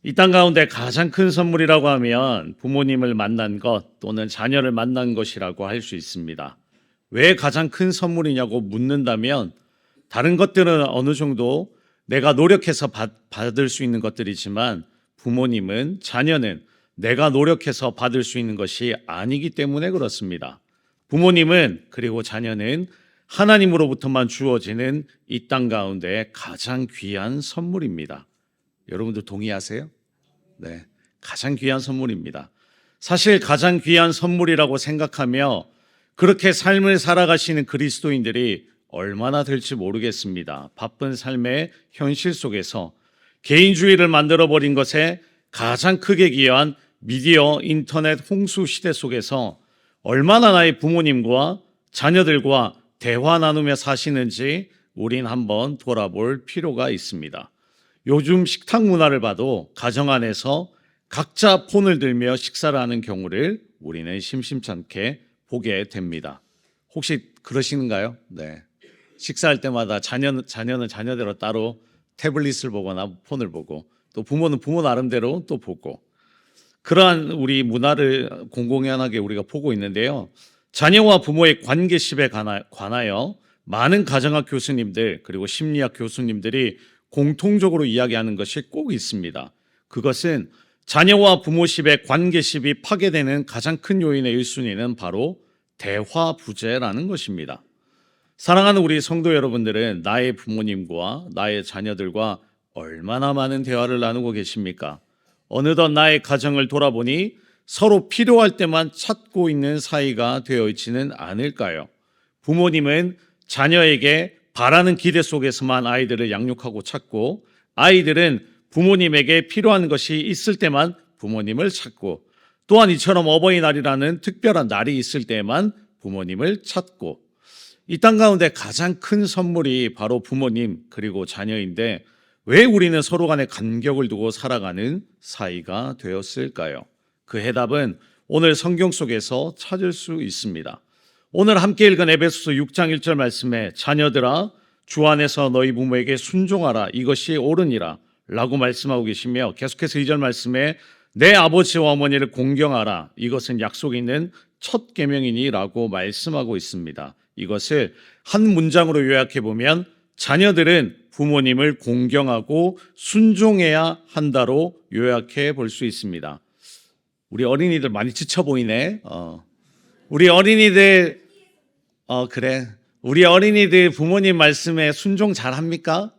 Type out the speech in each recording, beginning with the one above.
이 땅 가운데 가장 큰 선물이라고 하면 부모님을 만난 것 또는 자녀를 만난 것이라고 할 수 있습니다. 왜 가장 큰 선물이냐고 묻는다면 다른 것들은 어느 정도 내가 노력해서 받을 수 있는 것들이지만 부모님은, 자녀는 내가 노력해서 받을 수 있는 것이 아니기 때문에 그렇습니다. 부모님은, 그리고 자녀는 하나님으로부터만 주어지는 이 땅 가운데 가장 귀한 선물입니다. 여러분들 동의하세요? 네, 가장 귀한 선물입니다. 사실 가장 귀한 선물이라고 생각하며 그렇게 삶을 살아가시는 그리스도인들이 얼마나 될지 모르겠습니다. 바쁜 삶의 현실 속에서 개인주의를 만들어버린 것에 가장 크게 기여한 미디어, 인터넷 홍수 시대 속에서 얼마나 나의 부모님과 자녀들과 대화 나누며 사시는지 우린 한번 돌아볼 필요가 있습니다. 요즘 식탁 문화를 봐도 가정 안에서 각자 폰을 들며 식사를 하는 경우를 우리는 심심찮게 보게 됩니다. 혹시 그러시는가요? 네. 식사할 때마다 자녀는 자녀대로 따로 태블릿을 보거나 폰을 보고, 또 부모는 부모 나름대로 또 보고, 그러한 우리 문화를 공공연하게 우리가 보고 있는데요. 자녀와 부모의 관계십에 관하여 많은 가정학 교수님들 그리고 심리학 교수님들이 공통적으로 이야기하는 것이 꼭 있습니다. 그것은 자녀와 부모십의 관계십이 파괴되는 가장 큰 요인의 1순위는 바로 대화 부재라는 것입니다. 사랑하는 우리 성도 여러분들은 나의 부모님과 나의 자녀들과 얼마나 많은 대화를 나누고 계십니까? 어느덧 나의 가정을 돌아보니 서로 필요할 때만 찾고 있는 사이가 되어 있지는 않을까요? 부모님은 자녀에게 바라는 기대 속에서만 아이들을 양육하고 찾고, 아이들은 부모님에게 필요한 것이 있을 때만 부모님을 찾고, 또한 이처럼 어버이날이라는 특별한 날이 있을 때만 부모님을 찾고, 이 땅 가운데 가장 큰 선물이 바로 부모님 그리고 자녀인데 왜 우리는 서로 간에 간격을 두고 살아가는 사이가 되었을까요? 그 해답은 오늘 성경 속에서 찾을 수 있습니다. 오늘 함께 읽은 에베소서 6장 1절 말씀에 자녀들아 주 안에서 너희 부모에게 순종하라 이것이 옳으니라 라고 말씀하고 계시며, 계속해서 2절 말씀에 내 아버지와 어머니를 공경하라 이것은 약속이 있는 첫 계명이니 라고 말씀하고 있습니다. 이것을 한 문장으로 요약해 보면 자녀들은 부모님을 공경하고 순종해야 한다로 요약해 볼 수 있습니다. 우리 어린이들 많이 지쳐 보이네. 우리 어린이들 그래. 우리 어린이들 부모님 말씀에 순종 잘 합니까?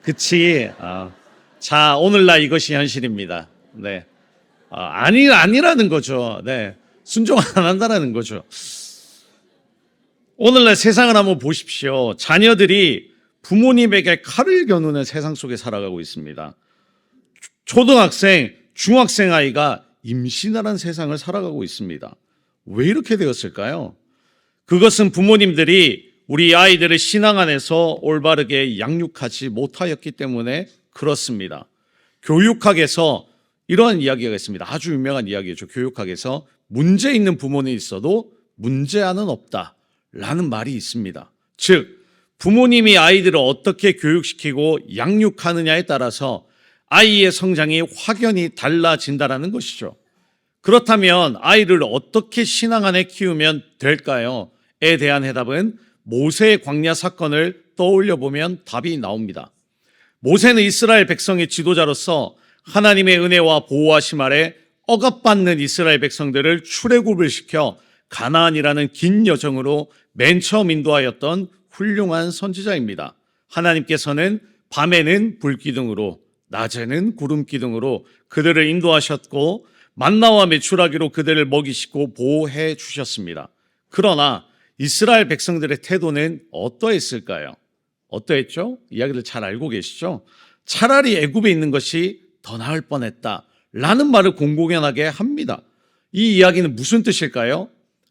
그치. 자, 오늘날 이것이 현실입니다. 네. 아니라는 거죠. 네. 순종 안 한다는 거죠. 오늘날 세상을 한번 보십시오. 자녀들이 부모님에게 칼을 겨누는 세상 속에 살아가고 있습니다. 초등학생, 중학생 아이가 임신하는 세상을 살아가고 있습니다. 왜 이렇게 되었을까요? 그것은 부모님들이 우리 아이들을 신앙 안에서 올바르게 양육하지 못하였기 때문에 그렇습니다. 교육학에서 이러한 이야기가 있습니다. 아주 유명한 이야기죠. 교육학에서 문제 있는 부모는 있어도 문제아는 없다 라는 말이 있습니다. 즉 부모님이 아이들을 어떻게 교육시키고 양육하느냐에 따라서 아이의 성장이 확연히 달라진다는 것이죠. 그렇다면 아이를 어떻게 신앙 안에 키우면 될까요? 에 대한 해답은 모세의 광야 사건을 떠올려 보면 답이 나옵니다. 모세는 이스라엘 백성의 지도자로서 하나님의 은혜와 보호하심 아래 억압받는 이스라엘 백성들을 출애굽을 시켜 가나안이라는 긴 여정으로 맨 처음 인도하였던 훌륭한 선지자입니다. 하나님께서는 밤에는 불기둥으로 낮에는 구름기둥으로 그들을 인도하셨고 만나와 메추라기로 그들을 먹이시고 보호해 주셨습니다. 그러나 이스라엘 백성들의 태도는 어떠했을까요? 어떠했죠? 이야기를 잘 알고 계시죠? 차라리 애굽에 있는 것이 더 나을 뻔했다 라는 말을 공공연하게 합니다. 이 이야기는 무슨 뜻일까요?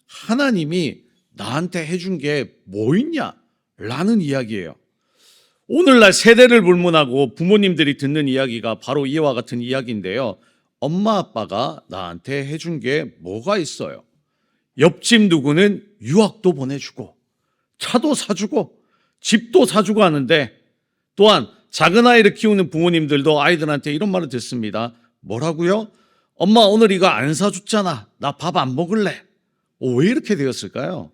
하나님이 나한테 해준 게 뭐 있냐 라는 이야기예요. 오늘날 세대를 불문하고 부모님들이 듣는 이야기가 바로 이와 같은 이야기인데요. 엄마 아빠가 나한테 해준 게 뭐가 있어요? 옆집 누구는 유학도 보내주고 차도 사주고 집도 사주고 하는데, 또한 작은 아이를 키우는 부모님들도 아이들한테 이런 말을 듣습니다. 뭐라고요? 엄마 오늘 이거 안 사줬잖아. 나 밥 안 먹을래. 왜 이렇게 되었을까요?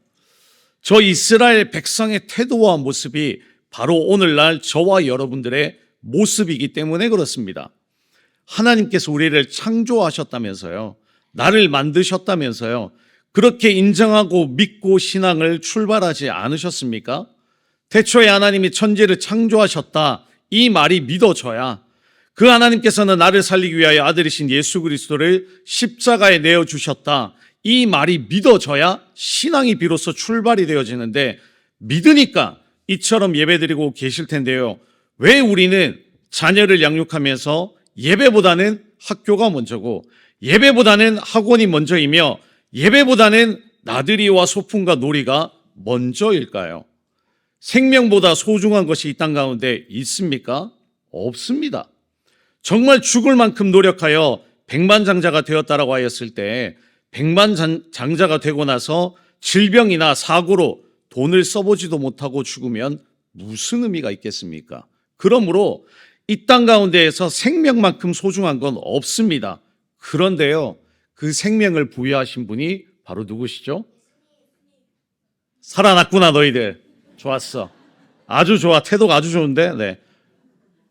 저 이스라엘 백성의 태도와 모습이 바로 오늘날 저와 여러분들의 모습이기 때문에 그렇습니다. 하나님께서 우리를 창조하셨다면서요. 나를 만드셨다면서요. 그렇게 인정하고 믿고 신앙을 출발하지 않으셨습니까? 태초에 하나님이 천지를 창조하셨다. 이 말이 믿어져야 그 하나님께서는 나를 살리기 위하여 아들이신 예수 그리스도를 십자가에 내어주셨다. 이 말이 믿어져야 신앙이 비로소 출발이 되어지는데 믿으니까 이처럼 예배드리고 계실 텐데요. 왜 우리는 자녀를 양육하면서 예배보다는 학교가 먼저고 예배보다는 학원이 먼저이며 예배보다는 나들이와 소풍과 놀이가 먼저일까요? 생명보다 소중한 것이 이 땅 가운데 있습니까? 없습니다. 정말 죽을 만큼 노력하여 백만장자가 되었다라고 하였을 때 백만장자가 되고 나서 질병이나 사고로 돈을 써보지도 못하고 죽으면 무슨 의미가 있겠습니까? 그러므로 이 땅 가운데에서 생명만큼 소중한 건 없습니다. 그런데요, 그 생명을 부여하신 분이 바로 누구시죠? 살아났구나 너희들. 좋았어. 아주 좋아. 태도가 아주 좋은데. 네.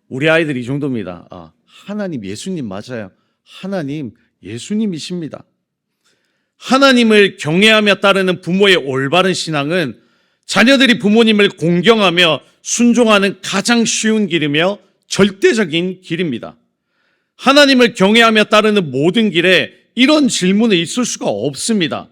우리 아이들 이 정도입니다. 하나님 예수님 맞아요. 하나님 예수님이십니다. 하나님을 경외하며 따르는 부모의 올바른 신앙은 자녀들이 부모님을 공경하며 순종하는 가장 쉬운 길이며 절대적인 길입니다. 하나님을 경외하며 따르는 모든 길에 이런 질문이 있을 수가 없습니다.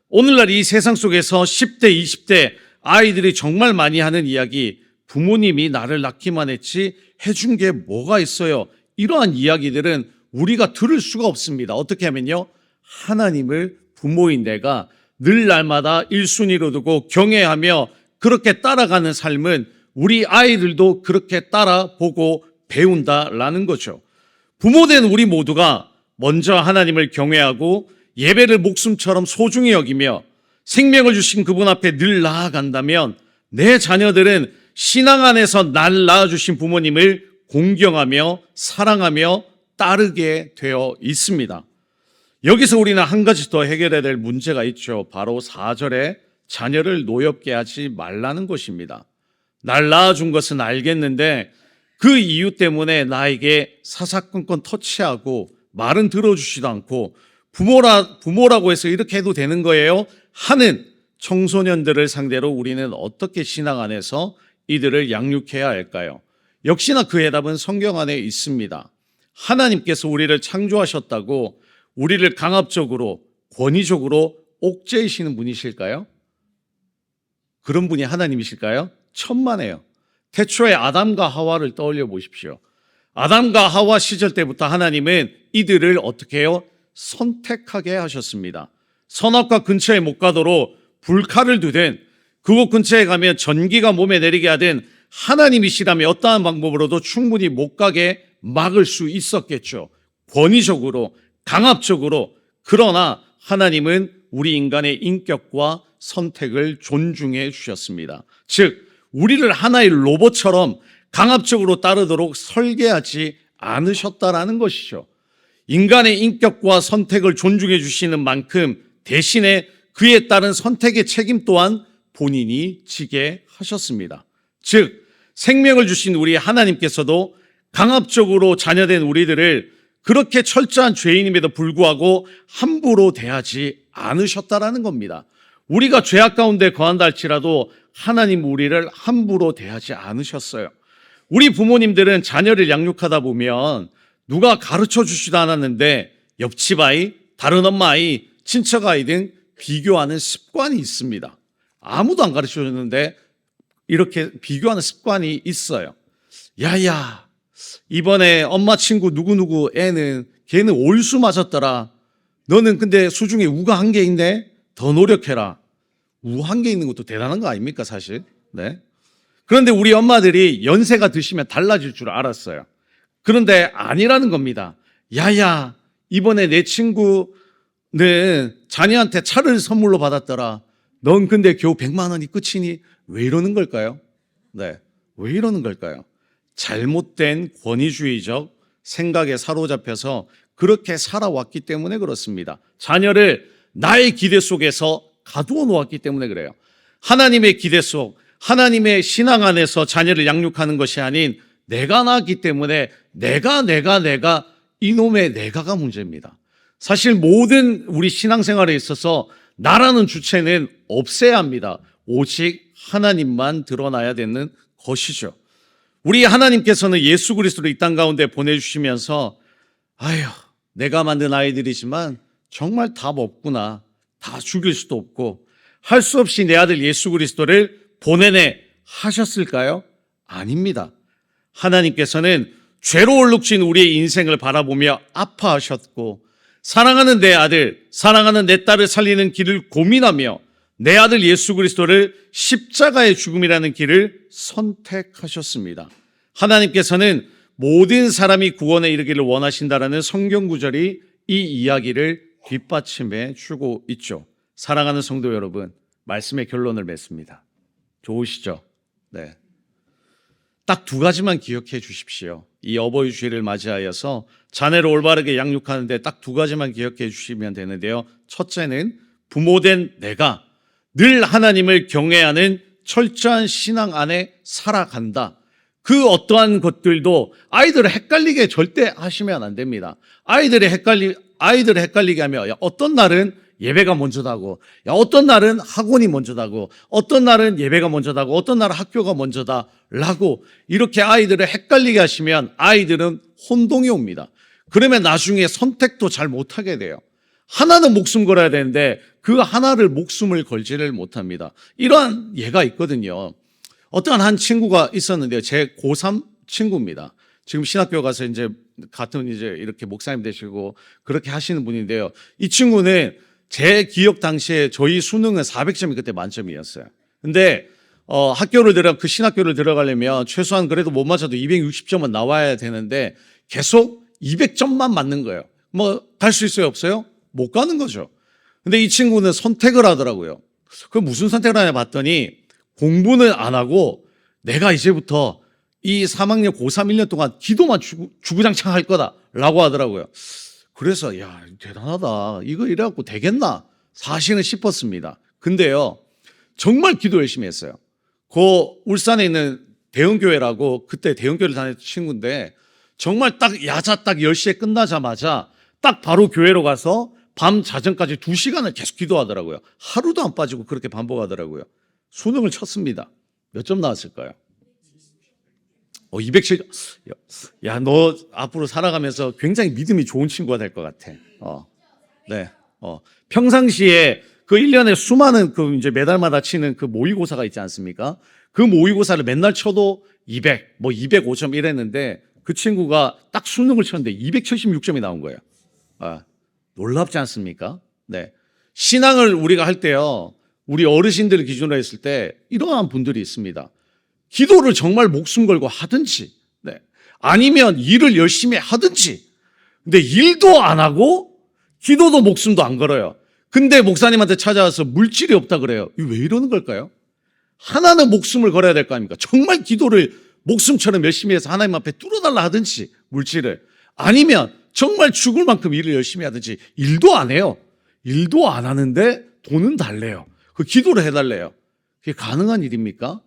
오늘날 이 세상 속에서 10대, 20대 아이들이 정말 많이 하는 이야기, 부모님이 나를 낳기만 했지 해준 게 뭐가 있어요? 이러한 이야기들은 우리가 들을 수가 없습니다. 어떻게 하면요? 하나님을 부모인 내가 늘 날마다 1순위로 두고 경외하며 그렇게 따라가는 삶은 우리 아이들도 그렇게 따라보고 배운다라는 거죠. 부모된 우리 모두가 먼저 하나님을 경외하고 예배를 목숨처럼 소중히 여기며 생명을 주신 그분 앞에 늘 나아간다면 내 자녀들은 신앙 안에서 날 낳아주신 부모님을 공경하며 사랑하며 따르게 되어 있습니다. 여기서 우리는 한 가지 더 해결해야 될 문제가 있죠. 바로 4절에 자녀를 노엽게 하지 말라는 것입니다. 날 낳아준 것은 알겠는데 그 이유 때문에 나에게 사사건건 터치하고 말은 들어주지도 않고 부모라고 해서 이렇게 해도 되는 거예요? 하는 청소년들을 상대로 우리는 어떻게 신앙 안에서 이들을 양육해야 할까요? 역시나 그 해답은 성경 안에 있습니다. 하나님께서 우리를 창조하셨다고 우리를 강압적으로 권위적으로 옥죄이시는 분이실까요? 그런 분이 하나님이실까요? 천만에요. 태초에 아담과 하와를 떠올려 보십시오. 아담과 하와 시절 때부터 하나님은 이들을 어떻게 해요? 선택하게 하셨습니다. 선악과 근처에 못 가도록 불칼을 두든 그곳 근처에 가면 전기가 몸에 내리게 하든 하나님이시라면 어떠한 방법으로도 충분히 못 가게 막을 수 있었겠죠. 권위적으로, 강압적으로. 그러나 하나님은 우리 인간의 인격과 선택을 존중해 주셨습니다. 즉, 우리를 하나의 로봇처럼 강압적으로 따르도록 설계하지 않으셨다라는 것이죠. 인간의 인격과 선택을 존중해 주시는 만큼 대신에 그에 따른 선택의 책임 또한 본인이 지게 하셨습니다. 즉, 생명을 주신 우리 하나님께서도 강압적으로 자녀된 우리들을 그렇게 철저한 죄인임에도 불구하고 함부로 대하지 않으셨다라는 겁니다. 우리가 죄악 가운데 거한다 할지라도 하나님 우리를 함부로 대하지 않으셨어요. 우리 부모님들은 자녀를 양육하다 보면 누가 가르쳐 주지도 않았는데 옆집 아이, 다른 엄마 아이, 친척 아이 등 비교하는 습관이 있습니다. 아무도 안 가르쳐 줬는데 이렇게 비교하는 습관이 있어요. 야야, 이번에 엄마 친구 누구누구 애는 걔는 올수 맞았더라. 너는 근데 수중에 우가 한 개 있네. 더 노력해라. 우 한 개 있는 것도 대단한 거 아닙니까 사실? 네. 그런데 우리 엄마들이 연세가 드시면 달라질 줄 알았어요. 그런데 아니라는 겁니다. 야야, 이번에 내 친구는 자녀한테 차를 선물로 받았더라. 넌 근데 겨우 100만 원이 끝이니 왜 이러는 걸까요? 네. 왜 이러는 걸까요? 잘못된 권위주의적 생각에 사로잡혀서 그렇게 살아왔기 때문에 그렇습니다. 자녀를 나의 기대 속에서 가두어 놓았기 때문에 그래요. 하나님의 기대 속, 하나님의 신앙 안에서 자녀를 양육하는 것이 아닌 내가 나기 때문에 내가 이놈의 내가가 문제입니다. 사실 모든 우리 신앙생활에 있어서 나라는 주체는 없애야 합니다. 오직 하나님만 드러나야 되는 것이죠. 우리 하나님께서는 예수 그리스도를 이 땅 가운데 보내주시면서 아휴 내가 만든 아이들이지만 정말 답 없구나. 다 죽일 수도 없고 할 수 없이 내 아들 예수 그리스도를 보내내 하셨을까요? 아닙니다. 하나님께서는 죄로 얼룩진 우리의 인생을 바라보며 아파하셨고 사랑하는 내 아들, 사랑하는 내 딸을 살리는 길을 고민하며 내 아들 예수 그리스도를 십자가의 죽음이라는 길을 선택하셨습니다. 하나님께서는 모든 사람이 구원에 이르기를 원하신다라는 성경 구절이 이 이야기를 뒷받침해 주고 있죠. 사랑하는 성도 여러분, 말씀의 결론을 맺습니다. 좋으시죠? 네. 딱 두 가지만 기억해 주십시오. 이 어버이 주일을 맞이하여서 자녀를 올바르게 양육하는데 딱 두 가지만 기억해 주시면 되는데요. 첫째는 부모된 내가 늘 하나님을 경외하는 철저한 신앙 안에 살아간다. 그 어떠한 것들도 아이들을 헷갈리게 절대 하시면 안 됩니다. 아이들을 헷갈리게 하며 어떤 날은 예배가 먼저다고, 어떤 날은 학원이 먼저다고, 어떤 날은 예배가 먼저다고, 어떤 날은 학교가 먼저다라고 이렇게 아이들을 헷갈리게 하시면 아이들은 혼동이 옵니다. 그러면 나중에 선택도 잘 못하게 돼요. 하나는 목숨 걸어야 되는데 그 하나를 목숨을 걸지를 못합니다. 이러한 예가 있거든요. 어떠한 한 친구가 있었는데요. 제 고3 친구입니다. 지금 신학교 가서 이제 같은 이렇게 목사님 되시고 그렇게 하시는 분인데요. 이 친구는 제 기억 당시에 저희 수능은 400점이 그때 만점이었어요. 근데 그 신학교를 들어가려면 최소한 그래도 못 맞아도 260점은 나와야 되는데 계속 200점만 맞는 거예요. 갈 수 있어요, 없어요? 못 가는 거죠. 근데 이 친구는 선택을 하더라고요. 그 무슨 선택을 하냐 봤더니 공부는 안 하고 내가 이제부터 이 3학년 고3 1년 동안 기도만 주구장창 할 거다라고 하더라고요. 그래서 야 대단하다. 이거 이래갖고 되겠나? 사실은 싶었습니다. 근데요 정말 기도 열심히 했어요. 울산에 있는 대형교회라고 그때 대형교회를 다녔던 친구인데 정말 딱 야자 딱 10시에 끝나자마자 딱 바로 교회로 가서 밤 자정까지 2시간을 계속 기도하더라고요. 하루도 안 빠지고 그렇게 반복하더라고요. 수능을 쳤습니다. 몇 점 나왔을까요? 207. 야, 너 앞으로 살아가면서 굉장히 믿음이 좋은 친구가 될 것 같아. 네. 평상시에 그 1년에 수많은 이제 매달마다 치는 그 모의고사가 있지 않습니까? 그 모의고사를 맨날 쳐도 200, 205점 이랬는데 그 친구가 딱 수능을 쳤는데 276점이 나온 거예요. 놀랍지 않습니까? 네. 신앙을 우리가 할 때요. 우리 어르신들 기준으로 했을 때 이러한 분들이 있습니다. 기도를 정말 목숨 걸고 하든지, 네. 아니면 일을 열심히 하든지, 근데 일도 안 하고 기도도 목숨도 안 걸어요. 근데 목사님한테 찾아와서 물질이 없다 그래요. 왜 이러는 걸까요? 하나는 목숨을 걸어야 될 거 아닙니까? 정말 기도를 목숨처럼 열심히 해서 하나님 앞에 뚫어달라 하든지 물질을, 아니면 정말 죽을 만큼 일을 열심히 하든지. 일도 안 해요. 일도 안 하는데 돈은 달래요. 그 기도를 해달래요. 그게 가능한 일입니까?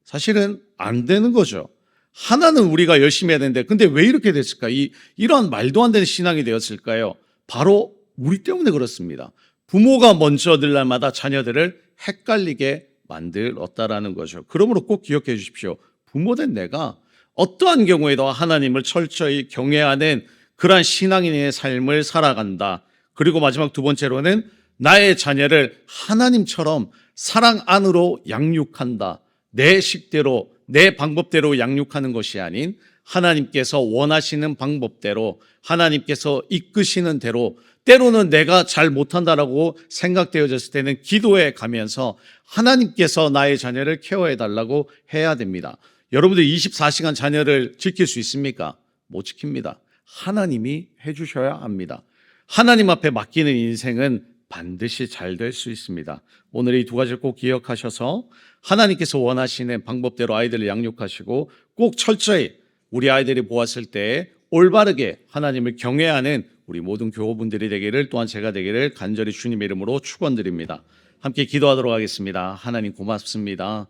사실은 안 되는 거죠. 하나는 우리가 열심히 해야 되는데 근데 왜 이렇게 됐을까? 이러한 말도 안 되는 신앙이 되었을까요? 바로 우리 때문에 그렇습니다. 부모가 먼저 늘 날마다 자녀들을 헷갈리게 만들었다라는 거죠. 그러므로 꼭 기억해 주십시오. 부모된 내가 어떠한 경우에도 하나님을 철저히 경외하는 그러한 신앙인의 삶을 살아간다. 그리고 마지막 두 번째로는 나의 자녀를 하나님처럼 사랑 안으로 양육한다. 내 식대로, 내 방법대로 양육하는 것이 아닌 하나님께서 원하시는 방법대로, 하나님께서 이끄시는 대로, 때로는 내가 잘 못한다라고 생각되어졌을 때는 기도해 가면서 하나님께서 나의 자녀를 케어해 달라고 해야 됩니다. 여러분들 24시간 자녀를 지킬 수 있습니까? 못 지킵니다. 하나님이 해주셔야 합니다. 하나님 앞에 맡기는 인생은 반드시 잘 될 수 있습니다. 오늘 이 두 가지를 꼭 기억하셔서 하나님께서 원하시는 방법대로 아이들을 양육하시고 꼭 철저히 우리 아이들이 보았을 때 올바르게 하나님을 경외하는 우리 모든 교우분들이 되기를, 또한 제가 되기를 간절히 주님의 이름으로 축원드립니다. 함께 기도하도록 하겠습니다. 하나님 고맙습니다.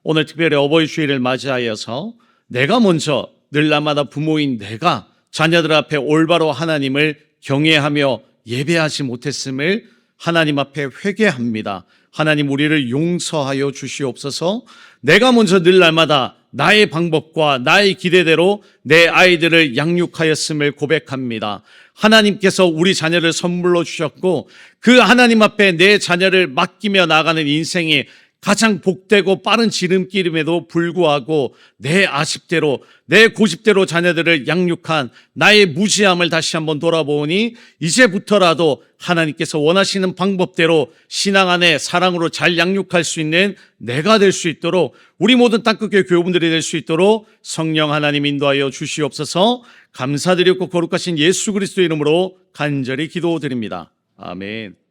오늘 특별히 어버이 주일을 맞이하여서 내가 먼저 늘 날마다 부모인 내가 자녀들 앞에 올바로 하나님을 경외하며 예배하지 못했음을 하나님 앞에 회개합니다. 하나님, 우리를 용서하여 주시옵소서. 내가 먼저 늘 날마다 나의 방법과 나의 기대대로 내 아이들을 양육하였음을 고백합니다. 하나님께서 우리 자녀를 선물로 주셨고 그 하나님 앞에 내 자녀를 맡기며 나가는 인생이 가장 복되고 빠른 지름길임에도 불구하고 내 아십대로, 내 고집대로 자녀들을 양육한 나의 무지함을 다시 한번 돌아보니 이제부터라도 하나님께서 원하시는 방법대로 신앙 안에 사랑으로 잘 양육할 수 있는 내가 될 수 있도록, 우리 모든 땅끝교회 교우분들이 될 수 있도록 성령 하나님 인도하여 주시옵소서. 감사드리고 거룩하신 예수 그리스도 이름으로 간절히 기도드립니다. 아멘.